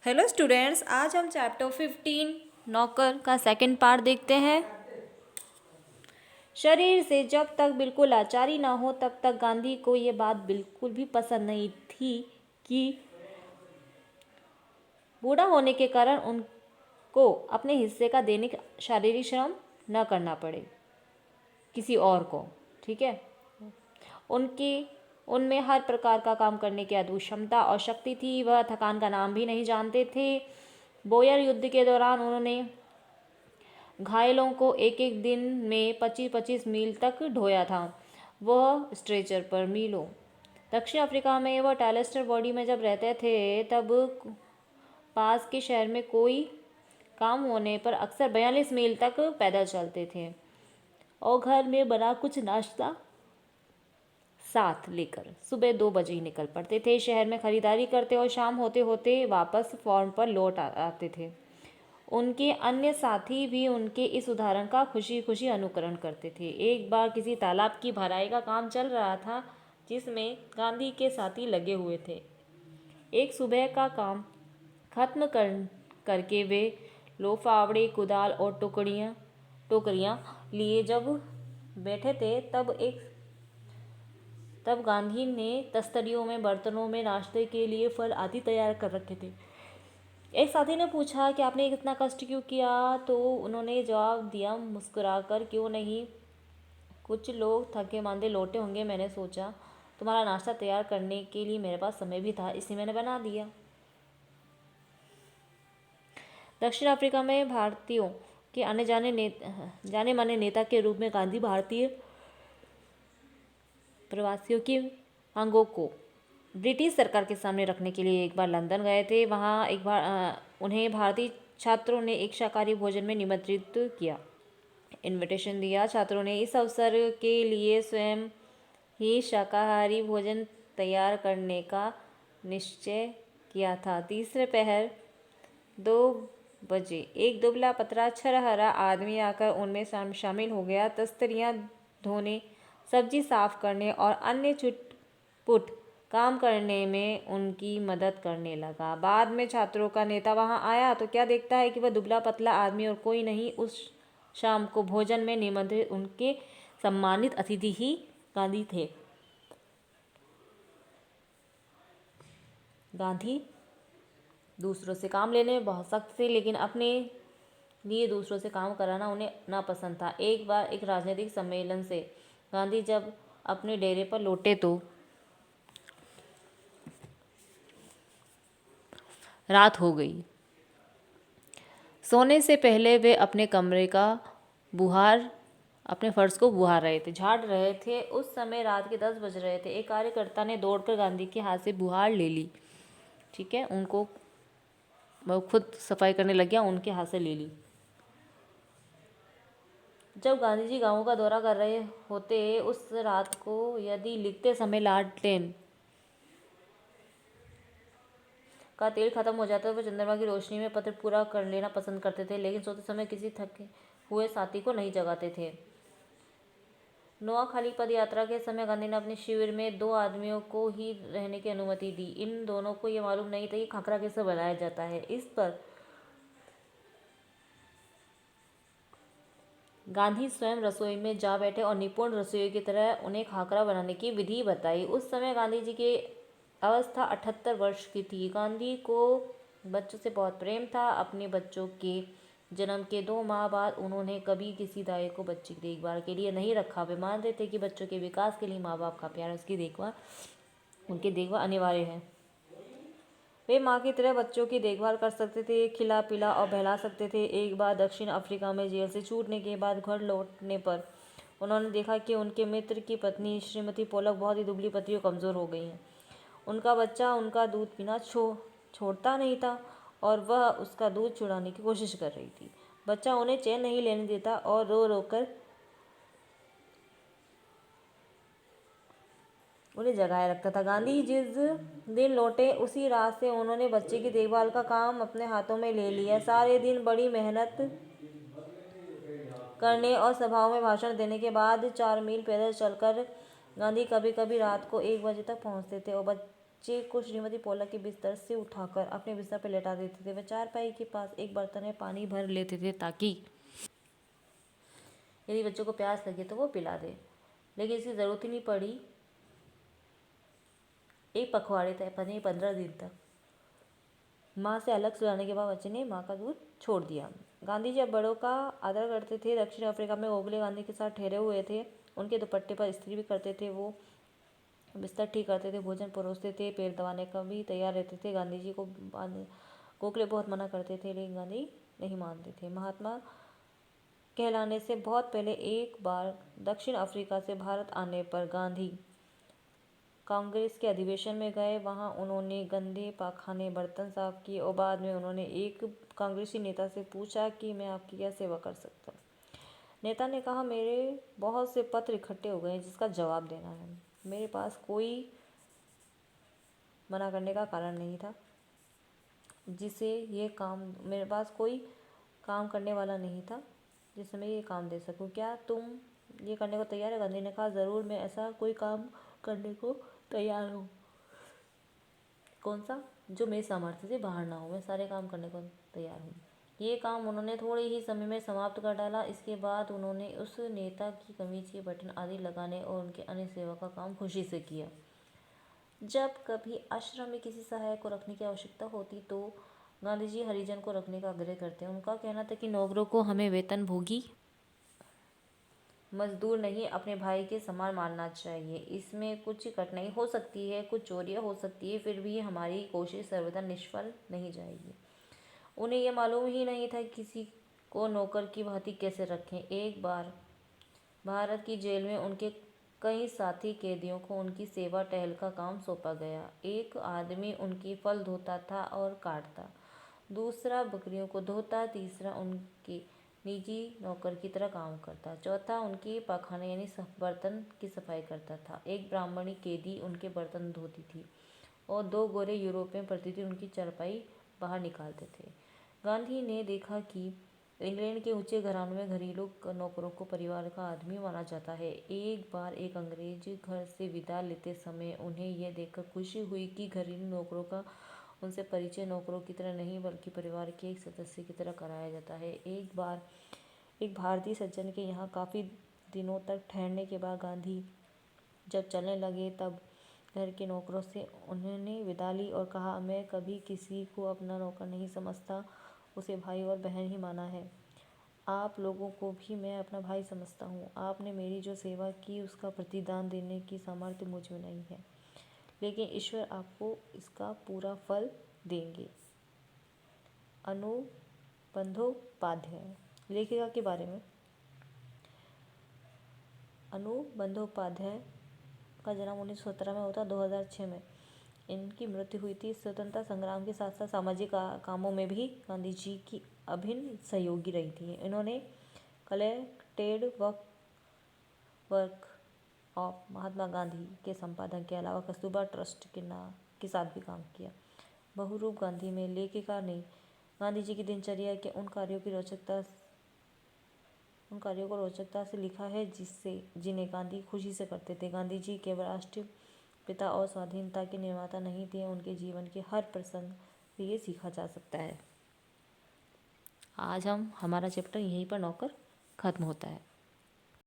Hello students, आज हम chapter 15 नौकर का सेकंड पार्ट देखते हैं। शरीर से जब तक बिल्कुल लाचारी ना हो तब तक गांधी को ये बात बिल्कुल भी पसंद नहीं थी कि बूढ़ा होने के कारण उनको अपने हिस्से का दैनिक शारीरिक श्रम न करना पड़े किसी और को। ठीक है, उनमें हर प्रकार का काम करने की अद्भुत क्षमता और शक्ति थी। वह थकान का नाम भी नहीं जानते थे। बोयर युद्ध के दौरान उन्होंने घायलों को एक एक दिन में 25-25 मील तक ढोया था, वह स्ट्रेचर पर मीलों। दक्षिण अफ्रीका में वह टैलेस्टर बॉडी में जब रहते थे तब पास के शहर में कोई काम होने पर अक्सर 42 मील तक पैदल चलते थे और घर में बना कुछ नाश्ता साथ लेकर सुबह 2 बजे ही निकल पड़ते थे। शहर में खरीदारी करते और शाम होते होते वापस फॉर्म पर लौट आते थे। उनके अन्य साथी भी उनके इस उदाहरण का खुशी खुशी अनुकरण करते थे। एक बार किसी तालाब की भराई का काम चल रहा था जिसमें गांधी के साथी लगे हुए थे। एक सुबह का काम खत्म करके वे लोफावड़े, कुदाल और टोकरियां लिए जब बैठे थे तब गांधी ने तस्तरियों में बर्तनों में नाश्ते के लिए फल आदि तैयार कर रखे थे। एक साथी ने पूछा कि आपने इतना कष्ट क्यों किया, तो उन्होंने जवाब दिया मुस्कुराकर, क्यों नहीं, कुछ लोग थके मांदे लौटे होंगे, मैंने सोचा तुम्हारा नाश्ता तैयार करने के लिए मेरे पास समय भी था, इसलिए मैंने बना दिया। दक्षिण अफ्रीका में भारतीयों के आने जाने माने नेता के रूप में गांधी भारतीय प्रवासियों की मांगों को ब्रिटिश सरकार के सामने रखने के लिए एक बार लंदन गए थे। वहाँ एक बार उन्हें भारतीय छात्रों ने एक शाकाहारी भोजन में निमंत्रित किया, इनविटेशन दिया। छात्रों ने इस अवसर के लिए स्वयं ही शाकाहारी भोजन तैयार करने का निश्चय किया था। तीसरे पहर 2 बजे एक दुबला पतला छरहरा आदमी आकर उनमें शामिल हो गया। तस्तरियाँ धोने, सब्जी साफ करने और अन्य छुटपुट काम करने में उनकी मदद करने लगा। बाद में छात्रों का नेता वहां आया तो क्या देखता है कि वह दुबला पतला आदमी और कोई नहीं, उस शाम को भोजन में निमंत्रित उनके सम्मानित अतिथि ही गांधी थे। गांधी दूसरों से काम लेने में बहुत सख्त थे, लेकिन अपने लिए दूसरों से काम कराना उन्हें नापसंद था। एक बार एक राजनीतिक सम्मेलन से गांधी जब अपने डेरे पर लौटे तो रात हो गई। सोने से पहले वे अपने फर्श को बुहार रहे थे, झाड़ रहे थे। उस समय रात के 10 बज रहे थे। एक कार्यकर्ता ने दौड़कर गांधी के हाथ से बुहार ले ली। ठीक है, वो खुद सफाई करने लग गया, उनके हाथ से ले ली। जब गांधी जी गांवों का दौरा कर रहे होते उस रात को, यदि लिखते समय लालटेन का तेल खत्म हो जाता तो वह चंद्रमा की रोशनी में पत्र पूरा कर लेना पसंद करते थे, लेकिन सोते समय किसी थके हुए साथी को नहीं जगाते थे। नोआखाली पद यात्रा के समय गांधी ने अपने शिविर में 2 आदमियों को ही रहने की अनुमति दी। इन दोनों को यह मालूम नहीं था कि खाखरा कैसे बनाया जाता है। इस पर गांधी स्वयं रसोई में जा बैठे और निपुण रसोई की तरह उन्हें खाखरा बनाने की विधि बताई। उस समय गांधी जी की अवस्था 78 वर्ष की थी। गांधी को बच्चों से बहुत प्रेम था। अपने बच्चों के जन्म के 2 माह बाद उन्होंने कभी किसी दाई को बच्चे की देखभाल के लिए नहीं रखा। वे मानते थे कि बच्चों के विकास के लिए माँ बाप का प्यार, उनकी देखभाल अनिवार्य है। वे माँ की तरह बच्चों की देखभाल कर सकते थे, खिला पिला और बहला सकते थे। एक बार दक्षिण अफ्रीका में जेल से छूटने के बाद घर लौटने पर उन्होंने देखा कि उनके मित्र की पत्नी श्रीमती पोलक बहुत ही दुबली पतली और कमज़ोर हो गई हैं। उनका बच्चा उनका दूध पीना छोड़ता नहीं था और वह उसका दूध छुड़ाने की कोशिश कर रही थी। बच्चा उन्हें चैन नहीं लेने देता और रो रो कर उन्हें जगाए रखता था। गांधी जिस दिन लौटे उसी रात से उन्होंने बच्चे की देखभाल का काम अपने हाथों में ले लिया। सारे दिन बड़ी मेहनत करने और सभाओं में भाषण देने के बाद 4 मील पैदल चलकर गांधी कभी कभी रात को 1 बजे तक पहुंचते थे और बच्चे को श्रीमती पोलक के बिस्तर से उठाकर अपने बिस्तर पर लेटा देते थे। वे चारपाई के पास एक बर्तन में पानी भर लेते थे ताकि यदि बच्चों को प्यास लगे तो वो पिला दे, लेकिन इसकी ज़रूरत ही नहीं पड़ी। एक पखवाड़े तक 15 दिन तक माँ से अलग सुलाने के बाद बच्चे ने माँ का दूध छोड़ दिया। गांधी जी अब बड़ों का आदर करते थे। दक्षिण अफ्रीका में गोखले गांधी के साथ ठहरे हुए थे। उनके दुपट्टे पर इस्त्री भी करते थे, वो बिस्तर ठीक करते थे, भोजन परोसते थे, पैर दबाने का भी तैयार रहते थे। गांधी जी को गोखले बहुत मना करते थे, लेकिन गांधी नहीं मानते थे। महात्मा कहलाने से बहुत पहले एक बार दक्षिण अफ्रीका से भारत आने पर गांधी कांग्रेस के अधिवेशन में गए। वहां उन्होंने गंदे पाखाने बर्तन साफ किए और बाद में उन्होंने एक कांग्रेसी नेता से पूछा कि मैं आपकी क्या सेवा कर सकता हूँ। नेता ने कहा, मेरे बहुत से पत्र इकट्ठे हो गए हैं जिसका जवाब देना है। मेरे पास कोई मना करने का कारण नहीं था मेरे पास कोई काम करने वाला नहीं था जिससे मैं ये काम दे सकूं। क्या तुम ये करने को तैयार है? गांधी ने कहा, ज़रूर, मैं ऐसा कोई काम करने को तैयार हूँ। कौन सा? जो मेरे सामर्थ्य से बाहर ना हो। मैं सारे काम करने को तैयार हूँ। ये काम उन्होंने थोड़े ही समय में समाप्त कर डाला। इसके बाद उन्होंने उस नेता की कमीज के बटन आदि लगाने और उनके अन्य सेवा का काम खुशी से किया। जब कभी आश्रम में किसी सहायक को रखने की आवश्यकता होती तो गांधी जी हरिजन को रखने का आग्रह करते। उनका कहना था कि नौकरों को हमें वेतनभोगी मजदूर नहीं, अपने भाई के समान मानना चाहिए। इसमें कुछ कठिनाई हो सकती है, कुछ चोरियां हो सकती है, फिर भी हमारी कोशिश सर्वदा निष्फल नहीं जाएगी। उन्हें यह मालूम ही नहीं था किसी को नौकर की भांति कैसे रखें। एक बार भारत की जेल में उनके कई साथी कैदियों को उनकी सेवा टहल का काम सौंपा गया। एक आदमी उनकी फल धोता था और काटता, दूसरा बकरियों को धोता, तीसरा उनके निजी नौकर की तरह काम करता, चौथा उनकी पाखाने यानी बर्तन की सफाई करता था। एक ब्राह्मणी कैदी उनके बर्तन धोती थी और 2 गोरे यूरोपियन प्रतिनिधि उनकी चारपाई बाहर निकालते थे। गांधी ने देखा कि इंग्लैंड के ऊंचे घरानों में घरेलू नौकरों को परिवार का आदमी माना जाता है। एक बार एक अंग्रेज घर से विदा लेते समय उन्हें यह देखकर खुशी हुई कि घरेलू नौकरों का उनसे परिचय नौकरों की तरह नहीं बल्कि परिवार के एक सदस्य की तरह कराया जाता है। एक बार एक भारतीय सज्जन के यहाँ काफ़ी दिनों तक ठहरने के बाद गांधी जब चलने लगे तब घर के नौकरों से उन्होंने विदा ली और कहा, मैं कभी किसी को अपना नौकर नहीं समझता, उसे भाई और बहन ही माना है। आप लोगों को भी मैं अपना भाई समझता हूँ। आपने मेरी जो सेवा की उसका प्रतिदान देने की सामर्थ्य मुझ में नहीं है, लेकिन ईश्वर आपको इसका पूरा फल देंगे। अनुबंधोपाध्याय। लेखिका के बारे में। अनुबंधोपाध्याय का जन्म 1917 में हुआ, 2006 में इनकी मृत्यु हुई थी। स्वतंत्रता संग्राम के साथ साथ सामाजिक कामों में भी गांधी जी की अभिन्न सहयोगी रही थी। इन्होंने collected work of Mahatma Gandhi के संपादन के अलावा कस्तूरबा ट्रस्ट के साथ भी काम किया। बहुरूप गांधी में लेखिका ने गांधी जी की दिनचर्या के उन कार्यों को रोचकता से लिखा है जिन्हें गांधी खुशी से करते थे। गांधी जी केवल राष्ट्रीय पिता और स्वाधीनता के निर्माता नहीं थे, उनके जीवन के हर प्रसंग से ये सीखा जा सकता है। आज हमारा चैप्टर यहीं पर नौकर खत्म होता है।